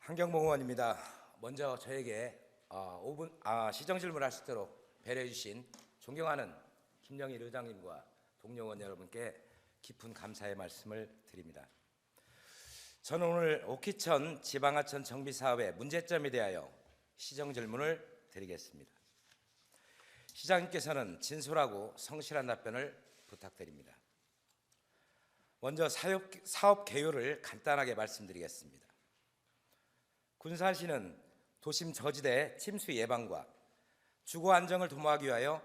한경봉 의원입니다. 먼저 저에게 5분 시정 질문할 수 있도록 배려해 주신 존경하는 김영일 의장님과 동료 의원 여러분께 깊은 감사의 말씀을 드립니다. 저는 오늘 오키천 지방하천 정비 사업의 문제점에 대하여 시정 질문을 드리겠습니다. 시장님께서는 진솔하고 성실한 답변을 부탁드립니다. 먼저 사업 개요를 간단하게 말씀드리겠습니다. 군산시는 도심 저지대 침수 예방과 주거 안정을 도모하기 위하여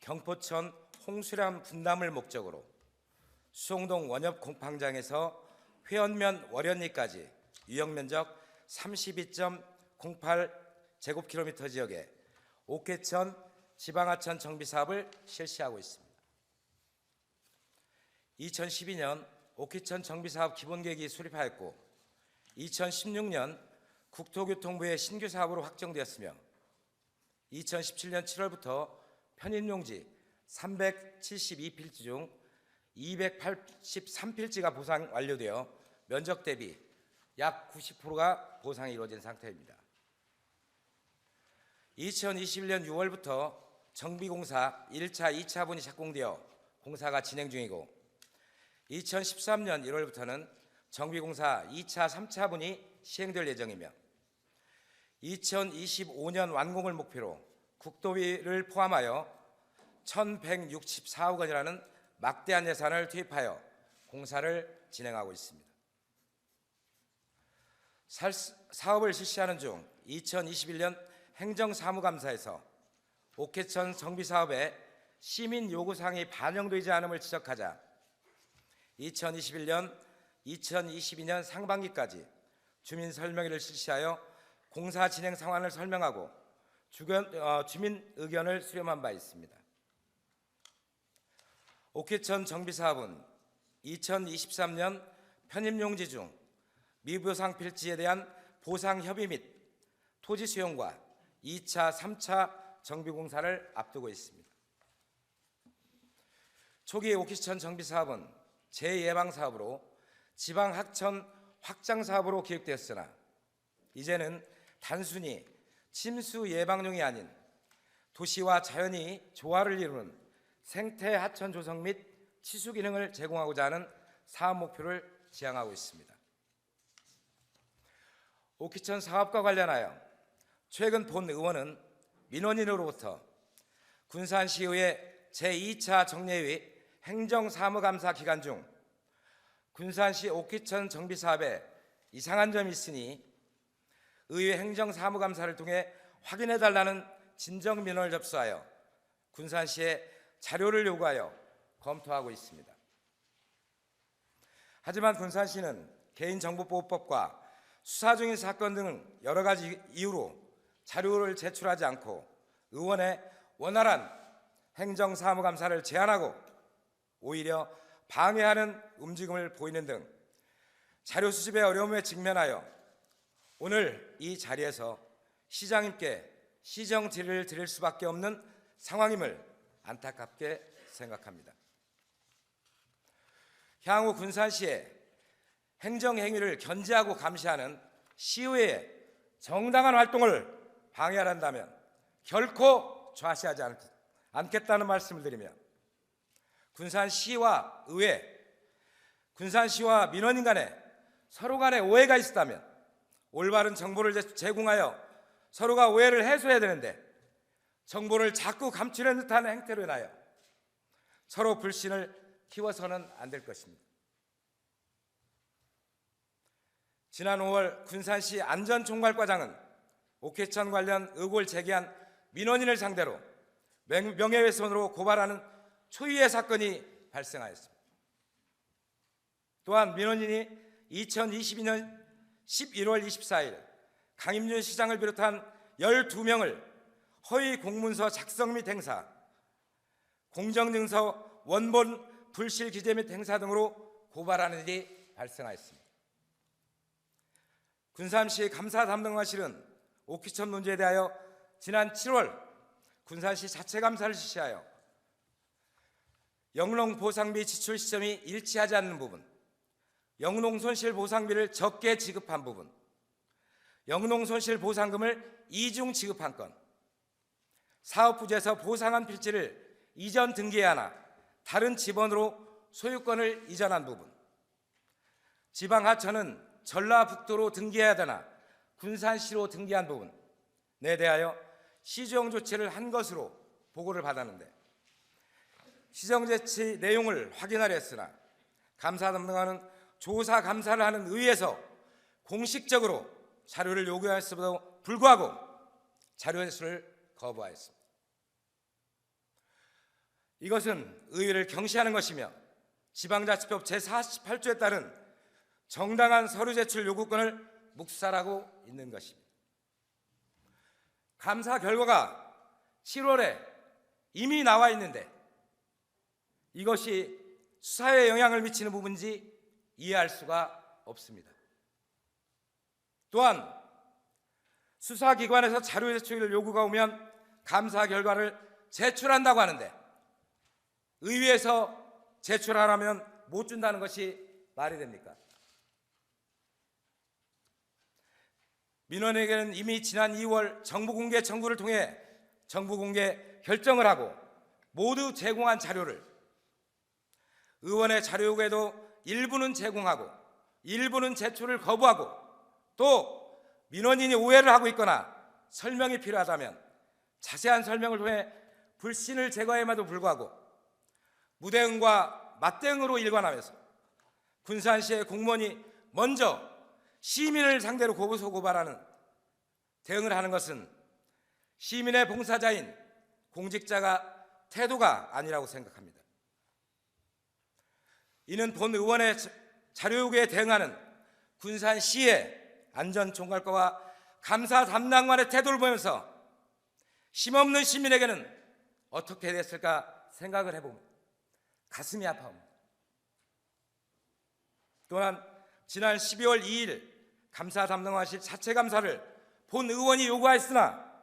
경포천 홍수량 분담을 목적으로 수송동 원협 공판장에서 회원면 월현리까지 유역면적 32.08제곱킬로미터 지역에 옥계천 지방하천 정비사업을 실시하고 있습니다. 2012년 옥계천 정비사업 기본계획이 수립하였고 2016년 국토교통부의 신규 사업으로 확정되었으며 2017년 7월부터 편입용지 372필지 중 283필지가 보상 완료되어 면적 대비 약 90%가 보상이 이루어진 상태입니다. 2021년 6월부터 정비공사 1차, 2차분이 착공되어 공사가 진행 중이고 2013년 1월부터는 정비공사 2차, 3차분이 시행될 예정이며 2025년 완공을 목표로 국도비를 포함하여 1,164억 원이라는 막대한 예산을 투입하여 공사를 진행하고 있습니다. 사업을 실시하는 중 2021년 행정사무감사에서 옥계천 정비사업에 시민 요구사항이 반영되지 않음을 지적하자 2021년, 2022년 상반기까지 주민 설명회를 실시하여 공사 진행 상황을 설명하고 주민 의견을 수렴한 바 있습니다. 옥계천 정비사업은 2023년 편입용지 중 미보상 필지에 대한 보상 협의 및 토지 수용과 2차, 3차 정비공사를 앞두고 있습니다. 초기 옥계천 정비사업은 재예방사업으로 지방하천 확장사업으로 기획되었으나 이제는 단순히 침수 예방용이 아닌 도시와 자연이 조화를 이루는 생태 하천 조성 및 치수 기능을 제공하고자 하는 사업 목표를 지향하고 있습니다. 옥계천 사업과 관련하여 최근 본 의원은 민원인으로부터 군산시의회 제2차 정례위 행정사무감사 기간 중 군산시 옥계천 정비사업에 이상한 점이 있으니 의회 행정사무감사를 통해 확인해달라는 진정민원을 접수하여 군산시에 자료를 요구하여 검토하고 있습니다. 하지만 군산시는 개인정보보호법과 수사 중인 사건 등 여러 가지 이유로 자료를 제출하지 않고 의원의 원활한 행정사무감사를 제한하고 오히려 방해하는 움직임을 보이는 등 자료 수집의 어려움에 직면하여 오늘 이 자리에서 시장님께 시정 질의를 드릴 수밖에 없는 상황임을 안타깝게 생각합니다. 향후 군산시의 행정행위를 견제하고 감시하는 시의회의 정당한 활동을 방해한다면 결코 좌시하지 않겠다는 말씀을 드리며 군산시와 의회, 군산시와 민원인 간에 서로 간에 오해가 있었다면 올바른 정보를 제공하여 서로가 오해를 해소해야 되는데 정보를 자꾸 감추려는 듯한 행태로 인하여 서로 불신을 키워서는 안 될 것입니다. 지난 5월 군산시 안전총괄과장은 옥계천 관련 의혹을 제기한 민원인을 상대로 명예훼손으로 고발하는 초유의 사건이 발생하였습니다. 또한 민원인이 2022년 11월 24일 강임준 시장을 비롯한 12명을 허위 공문서 작성 및 행사, 공정증서 원본 불실 기재 및 행사 등으로 고발하는 일이 발생하였습니다. 군산시 감사 담당관실은 옥계천 문제에 대하여 지난 7월 군산시 자체 감사를 실시하여 영농 보상비 지출 시점이 일치하지 않는 부분, 영농 손실 보상비를 적게 지급한 부분, 영농손실보상금을 이중 지급한 건, 사업부지에서 보상한 필지를 이전 등기하나 다른 지번으로 소유권을 이전한 부분, 지방하천은 전라북도로 등기해야 되나 군산시로 등기한 부분에 대하여 시정 조치를 한 것으로 보고를 받았는데, 시정조치 내용을 확인하려 했으나 감사 담당하는 조사 감사를 하는 의회에서 공식적으로 자료를 요구했음에도 불구하고 자료 제출을 거부하였습니다. 이것은 의회를 경시하는 것이며 지방자치법 제48조에 따른 정당한 서류 제출 요구권을 묵살하고 있는 것입니다. 감사 결과가 7월에 이미 나와 있는데 이것이 수사에 영향을 미치는 부분인지 이해할 수가 없습니다. 또한 수사기관에서 자료 제출 요구가 오면 감사 결과를 제출한다고 하는데 의회에서 제출하라면 못 준다는 것이 말이 됩니까? 민원에게는 이미 지난 2월 정부공개 청구를 통해 정부공개 결정을 하고 모두 제공한 자료를 의원의 자료 요구에도 일부는 제공하고 일부는 제출을 거부하고, 또 민원인이 오해를 하고 있거나 설명이 필요하다면 자세한 설명을 통해 불신을 제거함에도 불구하고 무대응과 맞대응으로 일관하면서 군산시의 공무원이 먼저 시민을 상대로 고소 고발하는 대응을 하는 것은 시민의 봉사자인 공직자가 태도가 아니라고 생각합니다. 이는 본 의원의 자료 요구에 대응하는 군산시의 안전총괄과와 감사 담당관의 태도를 보면서 힘없는 시민에게는 어떻게 됐을까 생각을 해보면 가슴이 아파옵니다. 또한 지난 12월 2일 감사 담당관실 자체 감사를 본 의원이 요구하였으나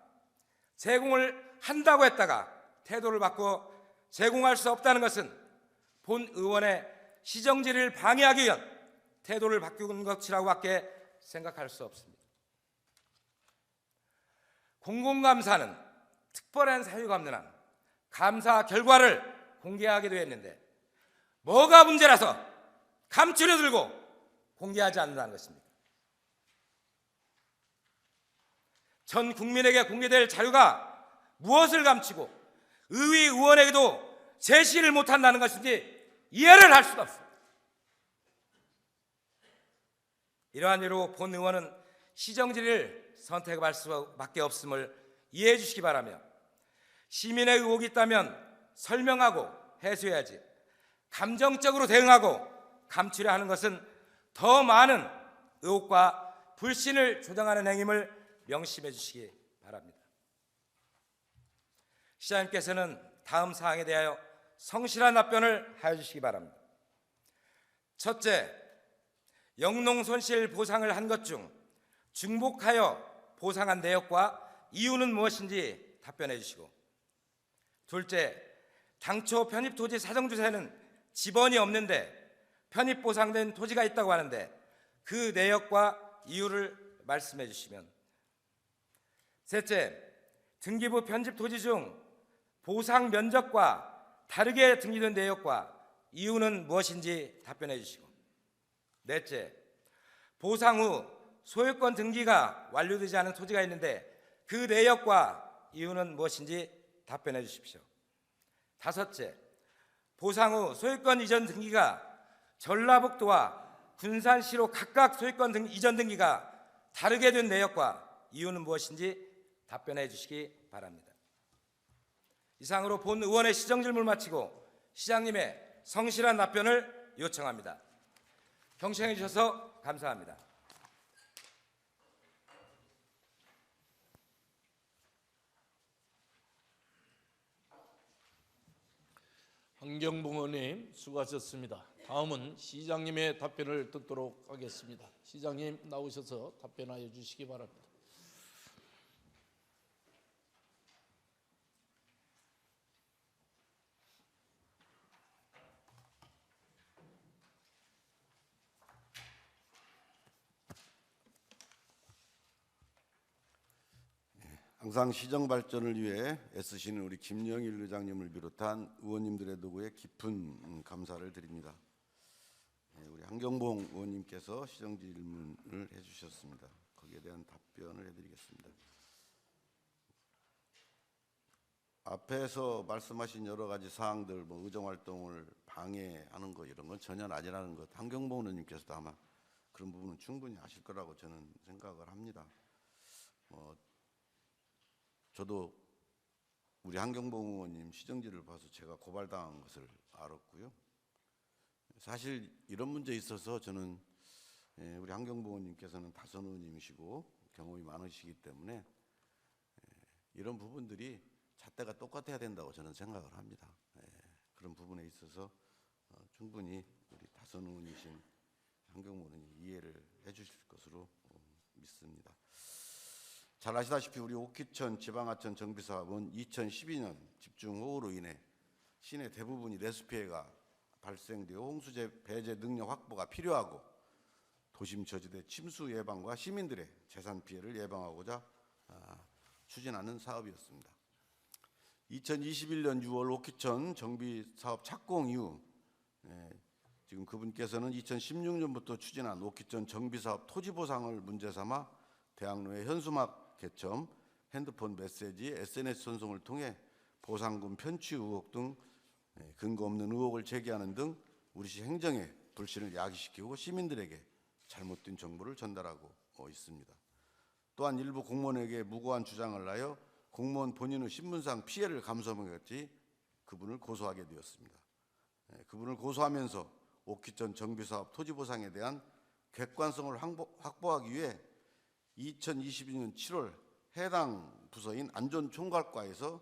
제공을 한다고 했다가 태도를 바꿔 제공할 수 없다는 것은 본 의원의 시정 질의를 방해하기 위한 태도를 바꾸는 것이라고밖에 생각할 수 없습니다. 공공감사는 특별한 사유가 없는 한 감사 결과를 공개하기도 했는데 뭐가 문제라서 감추려 들고 공개하지 않는다는 것입니다. 전 국민에게 공개될 자료가 무엇을 감추고 의회 의원에게도 제시를 못한다는 것인지 이해를 할 수가 없습니다. 이러한 이유로 본 의원은 시정질의를 선택할 수밖에 없음을 이해해 주시기 바라며, 시민의 의혹이 있다면 설명하고 해소해야지 감정적으로 대응하고 감추려 하는 것은 더 많은 의혹과 불신을 조장하는 행위임을 명심해 주시기 바랍니다. 시장님께서는 다음 사항에 대하여 성실한 답변을 하여 주시기 바랍니다. 첫째, 영농손실 보상을 한 것 중 중복하여 보상한 내역과 이유는 무엇인지 답변해 주시고, 둘째, 당초 편입토지 사정조사에는 지번이 없는데 편입 보상된 토지가 있다고 하는데 그 내역과 이유를 말씀해 주시면, 셋째, 등기부 편집 토지 중 보상 면적과 다르게 등기된 내역과 이유는 무엇인지 답변해 주시고, 넷째, 보상 후 소유권 등기가 완료되지 않은 토지가 있는데 그 내역과 이유는 무엇인지 답변해 주십시오. 다섯째, 보상 후 소유권 이전 등기가 전라북도와 군산시로 각각 소유권 이전 등기가 다르게 된 내역과 이유는 무엇인지 답변해 주시기 바랍니다. 이상으로 본 의원의 시정 질문을 마치고 시장님의 성실한 답변을 요청합니다. 경청해 주셔서 감사합니다. 한경봉 의원님 수고하셨습니다. 다음은 시장님의 답변을 듣도록 하겠습니다. 시장님 나오셔서 답변하여 주시기 바랍니다. 항상 시정 발전을 위해 애쓰시는 우리 김영일 의장님을 비롯한 의원님들의 도구에 깊은 감사를 드립니다. 우리 한경봉 의원님께서 시정 질문을 해주셨습니다. 거기에 대한 답변을 해드리겠습니다. 앞에서 말씀하신 여러 가지 사항들, 의정 활동을 방해하는 것 이런 건 전혀 아니라는 것, 한경봉 의원님께서도 아마 그런 부분은 충분히 아실 거라고 저는 생각을 합니다. 저도 우리 한경봉 의원님 시정지를 봐서 제가 고발당한 것을 알았고요. 사실 이런 문제에 있어서 저는 우리 한경봉 의원님께서는 다선 의원님이시고 경험이 많으시기 때문에 이런 부분들이 잣대가 똑같아야 된다고 저는 생각을 합니다. 그런 부분에 있어서 충분히 우리 다선 의원이신 한경봉 의원님 이해를 해주실 것으로 믿습니다. 잘 아시다시피 우리 오키천 지방하천 정비사업은 2012년 집중호우로 인해 시내 대부분이 내수 피해가 발생되어 홍수재 배제 능력 확보가 필요하고 도심 저지대 침수 예방과 시민들의 재산 피해를 예방하고자 추진하는 사업이었습니다. 2021년 6월 오키천 정비사업 착공 이후 지금 그분께서는 2016년부터 추진한 오키천 정비사업 토지보상을 문제 삼아 대학로의 현수막 개첨, 핸드폰 메시지, SNS 전송을 통해 보상금 편취 의혹 등 근거 없는 의혹을 제기하는 등 우리시 행정의 불신을 야기시키고 시민들에게 잘못된 정보를 전달하고 있습니다. 또한 일부 공무원에게 무고한 주장을 하여 공무원 본인의 신분상 피해를 감수하면서 그분을 고소하게 되었습니다. 그분을 고소하면서 오키천 정비사업 토지보상에 대한 객관성을 확보하기 위해 2022년 7월 해당 부서인 안전총괄과에서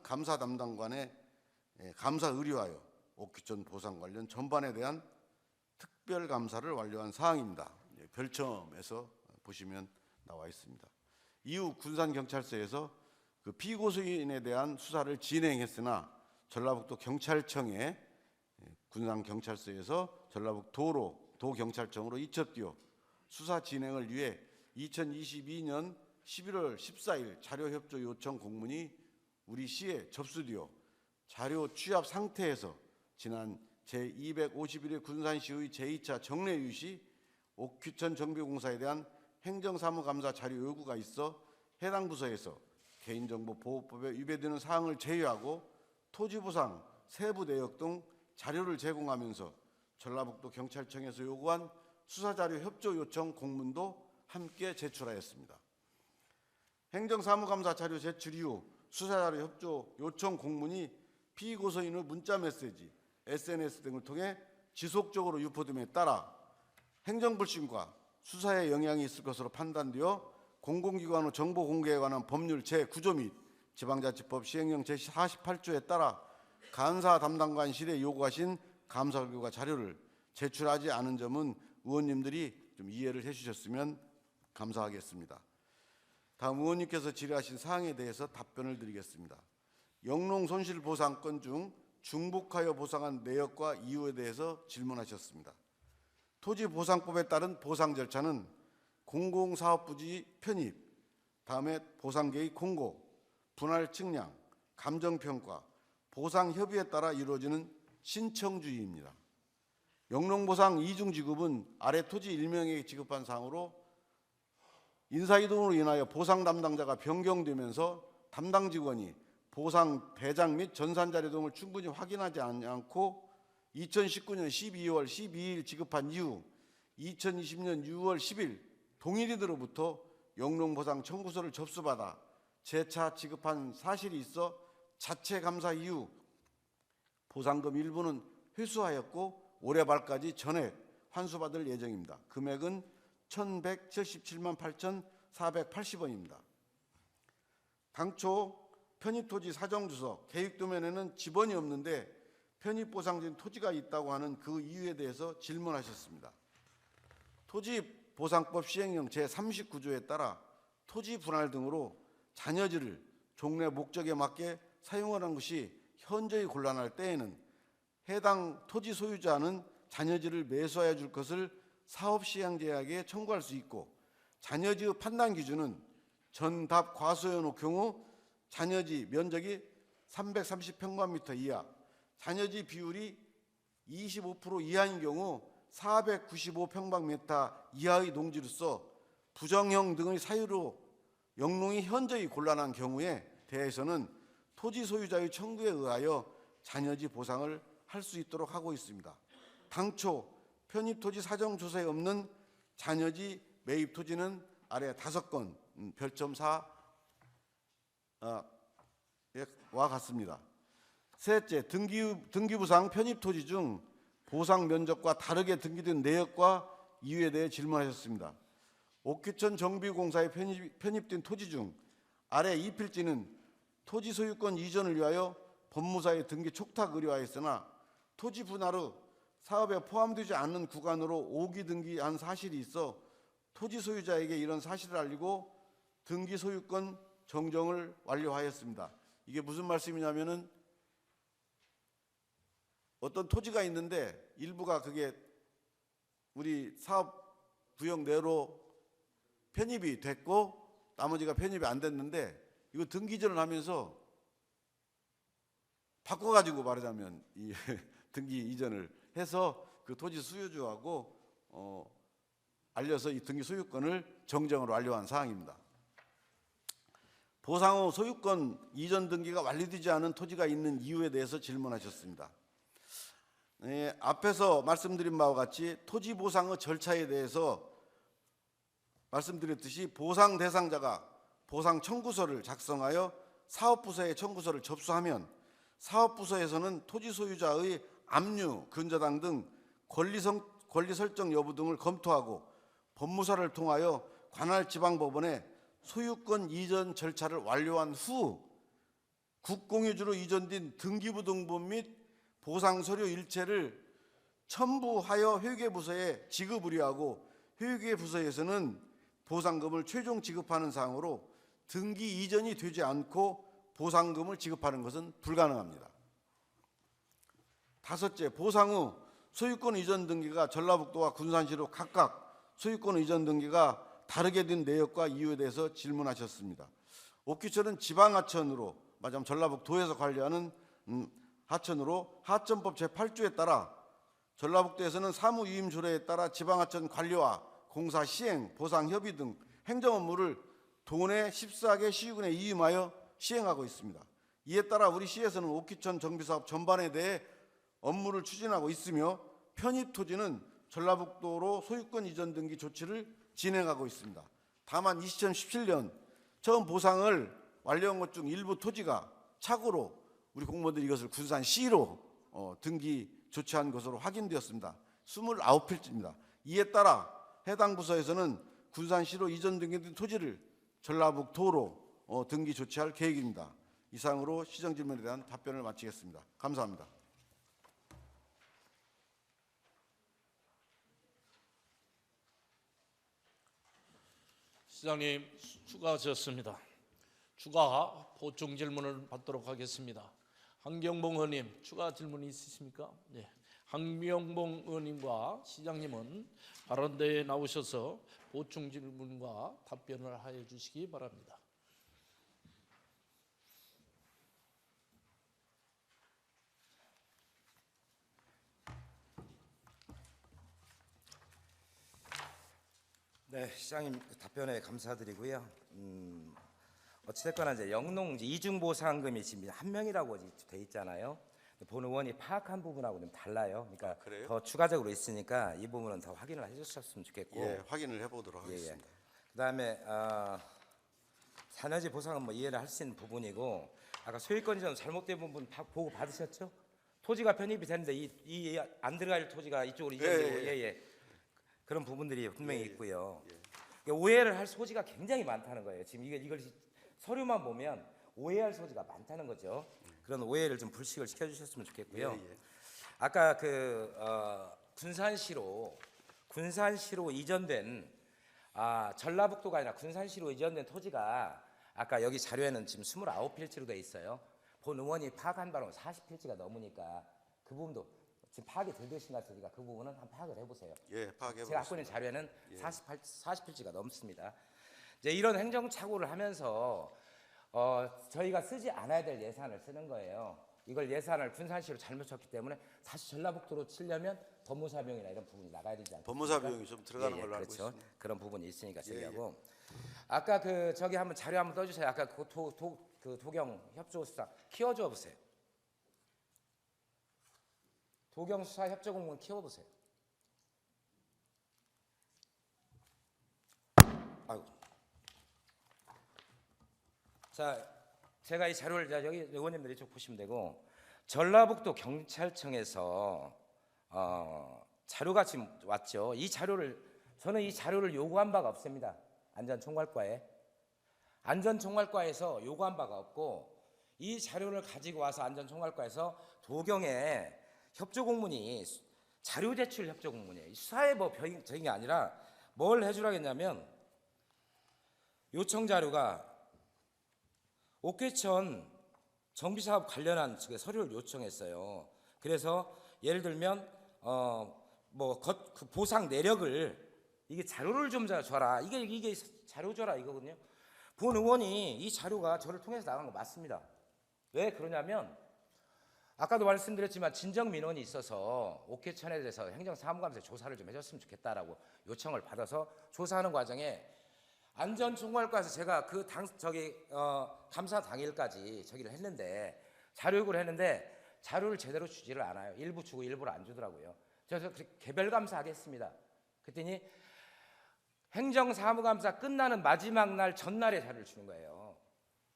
감사 담당관에 감사 의뢰하여 오키천 보상 관련 전반에 대한 특별 감사를 완료한 사항입니다. 별첨에서 보시면 나와 있습니다. 이후 군산경찰서에서 그 피고소인에 대한 수사를 진행했으나 전라북도 경찰청에 군산경찰서에서 전라북도로 도경찰청으로 이첩되어 수사 진행을 위해 2022년 11월 14일 자료협조 요청 공문이 우리 시에 접수되어 자료 취합 상태에서 지난 제251회 군산시의 제2차 정례유 시 오키천 정비공사에 대한 행정사무감사 자료 요구가 있어 해당 부서에서 개인정보보호법에 위배되는 사항을 제외하고 토지보상 세부 내역 등 자료를 제공하면서 전라북도 경찰청에서 요구한 수사자료 협조 요청 공문도 함께 제출하였습니다. 행정사무감사 자료 제출 이후 수사자료 협조 요청 공문이 피고소인의 문자메시지, SNS 등을 통해 지속적으로 유포됨에 따라 행정불신과 수사에 영향이 있을 것으로 판단되어 공공기관의 정보 공개에 관한 법률 제9조 및 지방자치법 시행령 제48조에 따라 감사 담당관실에 요구하신 감사 결과 자료를 제출하지 않은 점은 의원님들이 좀 이해를 해주셨으면 감사하겠습니다. 다음 의원님께서 질의하신 사항에 대해서 답변을 드리겠습니다. 영농 손실보상 건 중 중복하여 보상한 내역과 이유에 대해서 질문하셨습니다. 토지보상법에 따른 보상 절차는 공공사업부지 편입, 다음에 보상계획 공고, 분할 측량, 감정평가, 보상협의에 따라 이루어지는 신청주의입니다. 영농보상 이중지급은 아래 토지 일명에게 지급한 사항으로 인사이동으로 인하여 보상 담당자가 변경되면서 담당 직원이 보상 배장 및 전산자료 등을 충분히 확인하지 않고 2019년 12월 12일 지급한 이후 2020년 6월 10일 동일인으로부터 영농보상 청구서를 접수받아 재차 지급한 사실이 있어 자체 감사 이후 보상금 일부는 회수하였고 올해 말까지 전액 환수받을 예정입니다. 금액은 1,177만 8,480원입니다. 당초 편입토지 사정주소 계획도면에는 지번이 없는데 편입보상된 토지가 있다고 하는 그 이유에 대해서 질문하셨습니다. 토지보상법 시행령 제39조에 따라 토지 분할 등으로 잔여지를 종래 목적에 맞게 사용하는 것이 현저히 곤란할 때에는 해당 토지 소유자는 잔여지를 매수하여 줄 것을 사업시행제약에 청구할 수 있고 잔여지의 판단 기준은 전답 과소연의 경우 잔여지 면적이 330평방미터 이하, 잔여지 비율이 25% 이하인 경우 495평방미터 이하의 농지로서 부정형 등의 사유로 영농이 현저히 곤란한 경우에 대해서는 토지 소유자의 청구에 의하여 잔여지 보상을 할 수 있도록 하고 있습니다. 당초 편입토지 사정조사에 없는 잔여지 매입 토지는 아래 5건 별점 4와 같습니다. 셋째, 등기부상 편입토지 중 보상 면적과 다르게 등기된 내역과 이유에 대해 질문하셨습니다. 옥규천 정비공사에 편입된 토지 중 아래 이 필지는 토지 소유권 이전을 위하여 법무사에 등기 촉탁 의뢰하였으나 토지 분할 후 사업에 포함되지 않는 구간으로 5기 등기한 사실이 있어 토지 소유자에게 이런 사실을 알리고 등기 소유권 정정을 완료하였습니다. 이게 무슨 말씀이냐면은 어떤 토지가 있는데 일부가 그게 우리 사업 구역 내로 편입이 됐고 나머지가 편입이 안 됐는데 이거 등기 이전을 하면서 바꿔가지고 말하자면 이 등기 이전을 해서 그 토지 수요주하고 알려서 이 등기 소유권을 정정을 완료한 사항입니다. 보상 후 소유권 이전 등기가 완료되지 않은 토지가 있는 이유에 대해서 질문하셨습니다. 앞에서 말씀드린 바와 같이 토지 보상의 절차에 대해서 말씀드렸듯이 보상 대상자가 보상 청구서를 작성하여 사업부서에 청구서를 접수하면 사업부서에서는 토지 소유자의 압류, 근저당 등 권리 설정 여부 등을 검토하고 법무사를 통하여 관할 지방법원에 소유권 이전 절차를 완료한 후 국공유지로 이전된 등기부등본 및 보상서류 일체를 첨부하여 회계부서에 지급 의뢰하고 회계부서에서는 보상금을 최종 지급하는 사항으로 등기 이전이 되지 않고 보상금을 지급하는 것은 불가능합니다. 다섯째, 보상 후 소유권 이전 등기가 전라북도와 군산시로 각각 소유권 이전 등기가 다르게 된 내역과 이유에 대해서 질문하셨습니다. 옥규천은 지방하천으로 말하자면 전라북도에서 관리하는 하천으로 하천법 제8조에 따라 전라북도에서는 사무위임조례에 따라 지방하천 관리와 공사 시행, 보상 협의 등 행정 업무를 도내 14개 시군에 위임하여 시행하고 있습니다. 이에 따라 우리 시에서는 옥규천 정비사업 전반에 대해 업무를 추진하고 있으며 편입 토지는 전라북도로 소유권 이전 등기 조치를 진행하고 있습니다. 다만 2017년 처음 보상을 완료한 것 중 일부 토지가 착오로 우리 공무원들이 이것을 군산시로 등기 조치한 것으로 확인되었습니다. 29필지입니다. 이에 따라 해당 부서에서는 군산시로 이전 등기된 토지를 전라북도로 등기 조치할 계획입니다. 이상으로 시정질문에 대한 답변을 마치겠습니다. 감사합니다. 시장님 수고하셨습니다. 추가 보충 질문을 받도록 하겠습니다. 한경봉 의원님 추가 질문이 있으십니까? 네. 한경봉 의원님과 시장님은 발언대에 나오셔서 보충 질문과 답변을 하여 주시기 바랍니다. 네, 시장님 답변에 감사드리고요. 어찌됐거나 이제 영농 이중보상금이 지금 한 명이라고 돼 있잖아요. 본 의원이 파악한 부분하고 좀 달라요. 그러니까 그래요? 더 추가적으로 있으니까 이 부분은 더 확인을 해주셨으면 좋겠고. 예, 확인을 해보도록 예, 예. 하겠습니다. 그다음에 산여지 보상은 뭐 이해를 할 수 있는 부분이고, 아까 소유권 이전 잘못된 부분 보고 받으셨죠? 토지가 편입이 됐는데 이 안 들어갈 토지가 이쪽으로 이전되고 예. 그런 부분들이 분명히 있고요. 그러니까 오해를 할 소지가 굉장히 많다는 거예요. 지금 이걸 서류만 보면 오해할 소지가 많다는 거죠. 그런 오해를 좀 불식을 시켜주셨으면 좋겠고요. 아까 군산시로 이전된 전라북도가 아니라 군산시로 이전된 토지가 아까 여기 자료에는 지금 29필지로 돼 있어요. 본 의원이 파악한 바로는 40필지가 넘으니까 그 부분도 지금 파악이 덜 되신 것 같으니까 그 부분은 한번 파악을 해보세요. 예, 파악해 제가 갖고 있는 보겠습니다. 자료에는 40필지가 넘습니다. 이제 이런 행정착오를 하면서 저희가 쓰지 않아야 될 예산을 쓰는 거예요. 이걸 예산을 군산시로 잘못 쳤기 때문에 다시 전라북도로 치려면 법무사 비용이나 이런 부분이 나가야 되지 않습니까? 법무사 비용이 좀 들어가는 걸로 알고 그렇죠. 있습니다. 그런 부분이 있으니까 저기하고 아까 그 저기 한번 자료 한번 떠주세요. 아까 그 도경 협조 수사 키워줘 보세요. 도경 수사 협조 공무원 키워보세요. 아이고. 자, 제가 이 자료를 여기 의원님들이 쭉 보시면 되고 전라북도 경찰청에서 자료가 지금 왔죠. 이 자료를 저는 이 자료를 요구한 바가 없습니다. 안전총괄과에서 요구한 바가 없고 이 자료를 가지고 와서 안전총괄과에서 도경에 협조 공문이 자료 제출 협조 공문이에요. 수사에 뭐 적인 게 아니라 뭘 해주라겠냐면 요청 자료가 옥회천 정비사업 관련한 서류를 요청했어요. 그래서 예를 들면 그 보상 내력을 이게 자료를 좀 줘라. 이게 자료 줘라 이거거든요. 본 의원이 이 자료가 저를 통해서 나간 거 맞습니다. 왜 그러냐면 아까도 말씀드렸지만 진정 민원이 있어서 옥회천에 대해서 행정사무감사에 조사를 좀 해줬으면 좋겠다라고 요청을 받아서 조사하는 과정에 안전총괄과에서 제가 감사 당일까지 저기를 했는데 자료 요구를 했는데 자료를 제대로 주지를 않아요. 일부 주고 일부를 안 주더라고요. 그래서 개별 감사하겠습니다. 그랬더니 행정사무감사 끝나는 마지막 날 전날에 자료를 주는 거예요.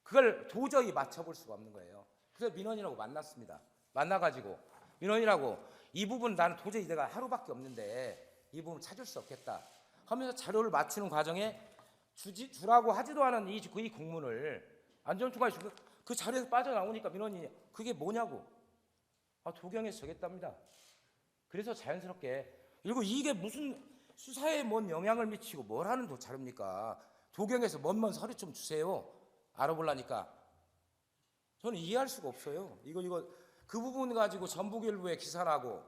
그걸 도저히 맞춰볼 수가 없는 거예요. 그래서 민원이라고 만났습니다. 만나가지고 민원이라고 이 부분 나는 도저히 내가 하루밖에 없는데 이 부분 찾을 수 없겠다 하면서 자료를 맞추는 과정에 주라고 하지도 않은 이 공문을 안전총괄이 주고 그 자리에서 빠져나오니까 민원인이 그게 뭐냐고 도경에서 정했답니다. 그래서 자연스럽게 그리고 이게 무슨 수사에 뭔 영향을 미치고 뭘 하는 자료입니까? 도경에서 뭔 서류 좀 주세요. 알아보려니까 저는 이해할 수가 없어요. 이거 그 부분 가지고 전북일보에 기사나고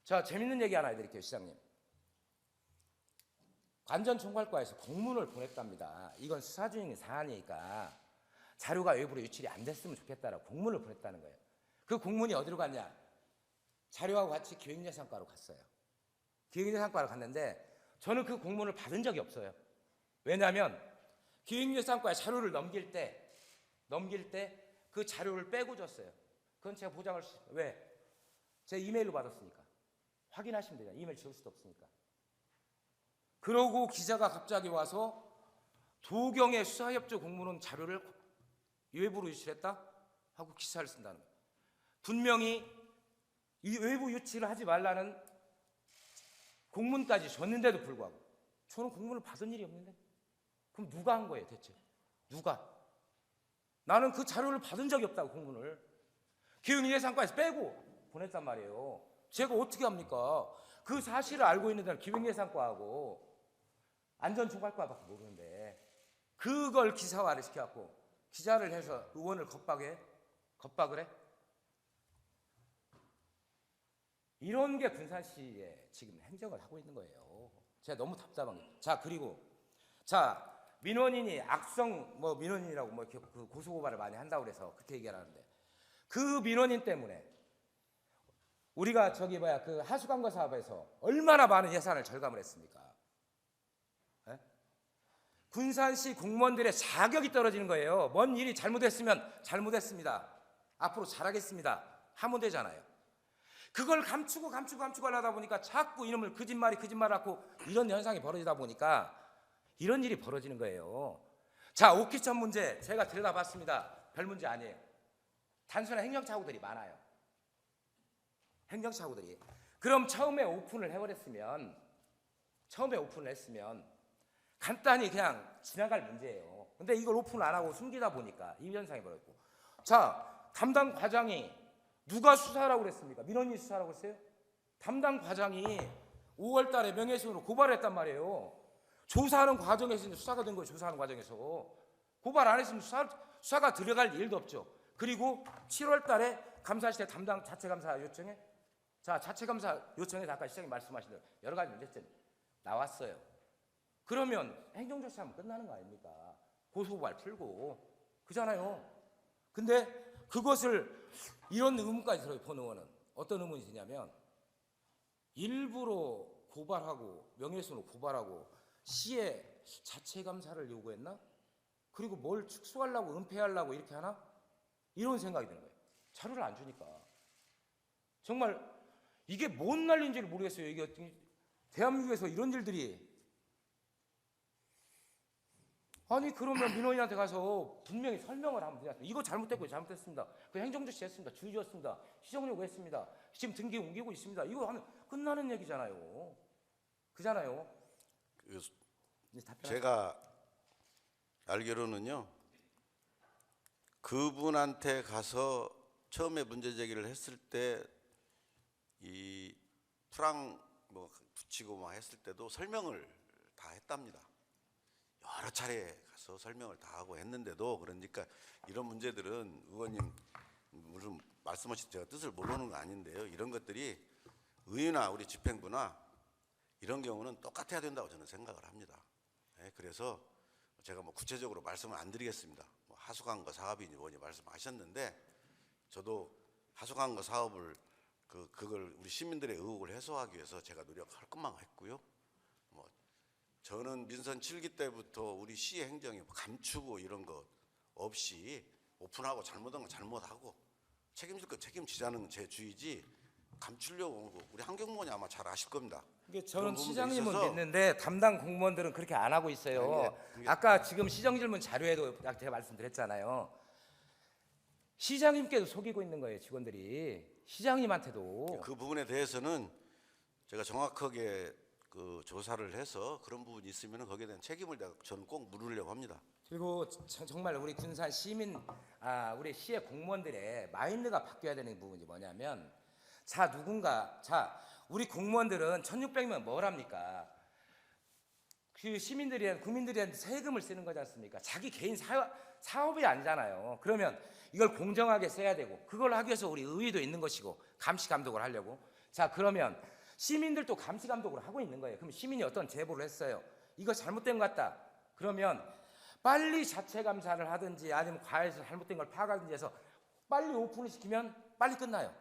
자 재밌는 얘기 하나 해드릴게요. 시장님. 안전총괄과에서 공문을 보냈답니다. 이건 수사 중인 사안이니까 자료가 외부로 유출이 안 됐으면 좋겠다라고 공문을 보냈다는 거예요. 그 공문이 어디로 갔냐? 자료하고 같이 기획예산과로 갔어요. 기획예산과로 갔는데 저는 그 공문을 받은 적이 없어요. 왜냐하면 기획예산과에 자료를 넘길 때 그 자료를 빼고 줬어요. 그건 제가 보장할 수 있어요. 왜? 제 이메일로 받았으니까. 확인하시면 되잖아요. 이메일 지울 수도 없으니까. 그러고 기자가 갑자기 와서 도경의 수사협조 공문원 자료를 외부로 유출했다? 하고 기사를 쓴다는 거예요. 분명히 이 외부 유출을 하지 말라는 공문까지 줬는데도 불구하고 저는 공문을 받은 일이 없는데 그럼 누가 한 거예요 대체? 누가? 나는 그 자료를 받은 적이 없다고 공문을 기획예산과에서 빼고 보냈단 말이에요. 제가 어떻게 합니까? 그 사실을 알고 있는 데는 기획예산과하고 안전총괄과밖에 모르는데 그걸 기사화를 시켜갖고 기자를 해서 의원을 겁박을 해? 이런 게 군산시에 지금 행정을 하고 있는 거예요. 제가 너무 답답한 거예요. 자 그리고 민원인이 악성 민원인이라고 이렇게 그 고소고발을 많이 한다고 그래서 그렇게 얘기하는데 그 민원인 때문에 우리가 그 하수관과 사업에서 얼마나 많은 예산을 절감을 했습니까? 에? 군산시 공무원들의 자격이 떨어지는 거예요. 뭔 일이 잘못했으면 잘못했습니다. 앞으로 잘하겠습니다. 하면 되잖아요. 그걸 감추고 하려다 보니까 자꾸 이놈을 거짓말하고 이런 현상이 벌어지다 보니까 이런 일이 벌어지는 거예요. 자, 옥회천 문제 제가 들여다봤습니다. 별 문제 아니에요. 단순한 행정착오들이 많아요. 행정착오들이. 그럼 처음에 오픈을 했으면 간단히 그냥 지나갈 문제예요. 근데 이걸 오픈을 안 하고 숨기다 보니까 이 현상이 벌어졌고. 자, 담당 과장이 누가 수사하라고 그랬습니까? 민원인이 수사하라고 했어요? 담당 과장이 5월 달에 명예훼손으로 고발을 했단 말이에요. 조사하는 과정에서 수사가 된 거예요. 조사하는 과정에서. 고발 안 했으면 수사가 들어갈 일도 없죠. 그리고 7월 달에 감사실에 담당 자체감사 요청에 자체감사 요청에서 아까 시장님 말씀하신 대로 여러 가지 문제점이 나왔어요. 그러면 행정조치하면 끝나는 거 아닙니까? 고소고발 풀고 그잖아요. 근데 그것을 이런 의문까지 들어요. 본 의원은 어떤 의문이 드냐면 일부러 고발하고 명예훼손으로 고발하고 시에 자체 감사를 요구했나? 그리고 뭘 축소하려고 은폐하려고 이렇게 하나? 이런 생각이 드는 거예요. 자료를 안 주니까. 정말 이게 뭔 난리인지를 모르겠어요. 이게 대한민국에서 이런 일들이. 아니 그러면 민원인한테 가서 분명히 설명을 하면 되지 않습니까? 이거 잘못됐고 잘못됐습니다. 그 행정조치 했습니다. 주의 줬습니다. 시정 요구했습니다. 지금 등기 옮기고 있습니다. 이거 하면 끝나는 얘기잖아요. 그잖아요. 제가 알기로는요, 그분한테 가서 처음에 문제 제기를 했을 때 이 프랑 뭐 붙이고 막 했을 때도 설명을 다 했답니다. 여러 차례 가서 설명을 다 하고 했는데도, 그러니까 이런 문제들은 의원님 무슨 말씀하신 제가 뜻을 모르는 거 아닌데요. 이런 것들이 의회나 우리 집행부나 이런 경우는 똑같아야 된다고 저는 생각을 합니다. 네, 그래서 제가 뭐 구체적으로 말씀을 안 드리겠습니다. 뭐 하수관거 사업이니 뭐니 말씀하셨는데 저도 하수관거 사업을 그걸 우리 시민들의 의혹을 해소하기 위해서 제가 노력할 것만 했고요. 뭐 저는 민선 7기 때부터 우리 시 행정이 감추고 이런 것 없이 오픈하고 잘못한 거 잘못하고 책임질 거 책임지자는 제 주의지 감추려고 온 거 우리 한경무원이 아마 잘 아실 겁니다. 이게 저는 그런 부분도 시장님은 있어서 믿는데 담당 공무원들은 그렇게 안 하고 있어요. 아까 지금 시정질문 자료에도 제가 말씀드렸잖아요. 시장님께도 속이고 있는 거예요, 직원들이. 시장님한테도. 그 부분에 대해서는 제가 정확하게 그 조사를 해서 그런 부분이 있으면 거기에 대한 책임을 저는 꼭 물으려고 합니다. 그리고 정말 우리 군산 시민, 우리 시의 공무원들의 마인드가 바뀌어야 되는 부분이 뭐냐면, 우리 공무원들은 1,600명 뭘 합니까? 그 국민들한테 세금을 쓰는 거지 않습니까? 자기 개인 사업이 아니잖아요. 그러면 이걸 공정하게 써야 되고, 그걸 하기 위해서 우리 의회도 있는 것이고, 감시 감독을 하려고. 그러면 시민들도 감시 감독을 하고 있는 거예요. 그럼 시민이 어떤 제보를 했어요. 이거 잘못된 것 같다. 그러면 빨리 자체 감사를 하든지 아니면 과외에서 잘못된 걸 파악하든지 해서 빨리 오픈을 시키면 빨리 끝나요.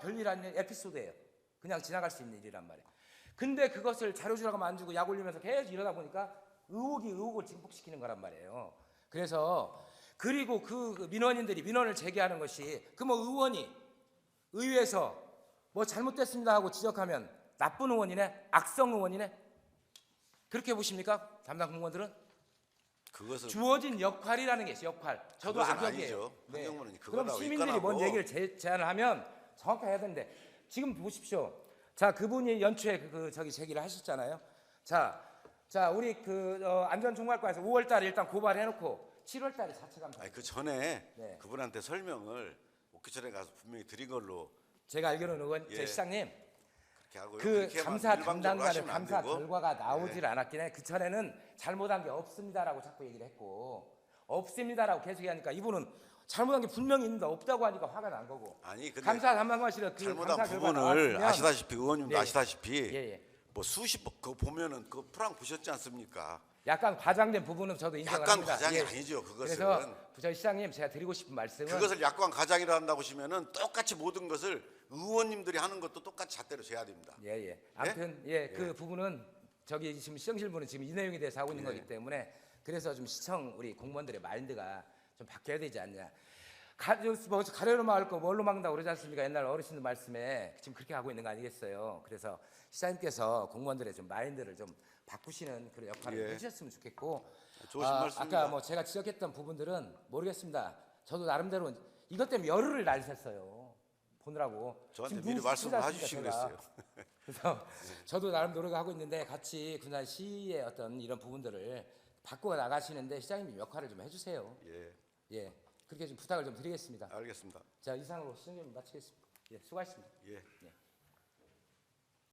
별일 아닌 에피소드예요. 그냥 지나갈 수 있는 일이란 말이에요. 근데 그것을 자료주라고 안 주고 약 올리면서 계속 이러다 보니까 의혹을 증폭시키는 거란 말이에요. 그래서 그리고 그 민원인들이 민원을 제기하는 것이 뭐 의원이 의회에서 뭐 잘못됐습니다 하고 지적하면 나쁜 의원이네, 악성 의원이네, 그렇게 보십니까? 담당 공무원들은 그것은 주어진 역할이라는 게 있어요. 역할. 저도 그것은 악역이에요. 아니죠. 네. 한경무는 그럼 그거라고 시민들이 뭔 입건하고. 얘기를 제안을 하면 정확하게 해야 되는데 지금 보십시오. 그분이 연초에 저기 제기를 하셨잖아요. 우리 안전총괄과에서 5월달에 일단 고발해놓고 7월달에 자체 감사. 아니 그 전에 네. 그분한테 설명을 오키천에 가서 분명히 드린 걸로 제가 알기로는 의원, 예. 시장님, 그렇게 하고요. 그 그렇게만 감사 일방적으로 담당관의 하시면 안 감사 되고. 결과가 나오질 않았긴 해. 그 전에는 잘못한 게 없습니다라고 자꾸 얘기를 했고, 없습니다라고 계속 하니까 이분은 잘못한 게 분명히 있는데 없다고 하니까 화가 난 거고. 아니 근데 감사 담당관실은 그 잘못한 감사 결과 부분을 나왔으면 아시다시피 의원님도 예, 예. 아시다시피 예. 뭐 수십 번 그거 보면은 그 프랑 보셨지 않습니까? 약간 과장된 부분은 저도 인정을 약간 합니다. 과장이 예. 아니죠. 그것은 그래서 저희 시장님 제가 드리고 싶은 말씀은 그것을 약관 과장이라 한다고 보시면은 똑같이 모든 것을 의원님들이 하는 것도 똑같이 잣대로 재야 됩니다. 예. 아무튼 그 부분은 저기 지금 시정실무는 지금 이 내용에 대해서 하고 있는 거기 때문에 그래서 좀 시청 우리 공무원들의 마인드가 좀 바뀌어야 되지 않냐. 가려로 막을 거 뭘로 막는다고 그러지 않습니까? 옛날 어르신들 말씀에 지금 그렇게 하고 있는 거 아니겠어요? 그래서 시장님께서 공무원들의 좀 마인드를 좀 바꾸시는 그런 역할을 해주셨으면 좋겠고, 좋으신 말씀입니다. 아까 뭐 제가 지적했던 부분들은 모르겠습니다. 저도 나름대로 이것 때문에 열흘을 날샜어요. 보느라고. 저한테 지금 미리 눈 말씀을 씻지 해주시기로 않습니까, 했어요. 그래서 저도 나름 노력하고 있는데 같이 군산시의 어떤 이런 부분들을 바꾸어 나가시는데 시장님 역할을 좀 해주세요. 예, 그렇게 좀 부탁을 좀 드리겠습니다. 알겠습니다. 자, 이상으로 시정님 마치겠습니다. 수고하셨습니다. 예.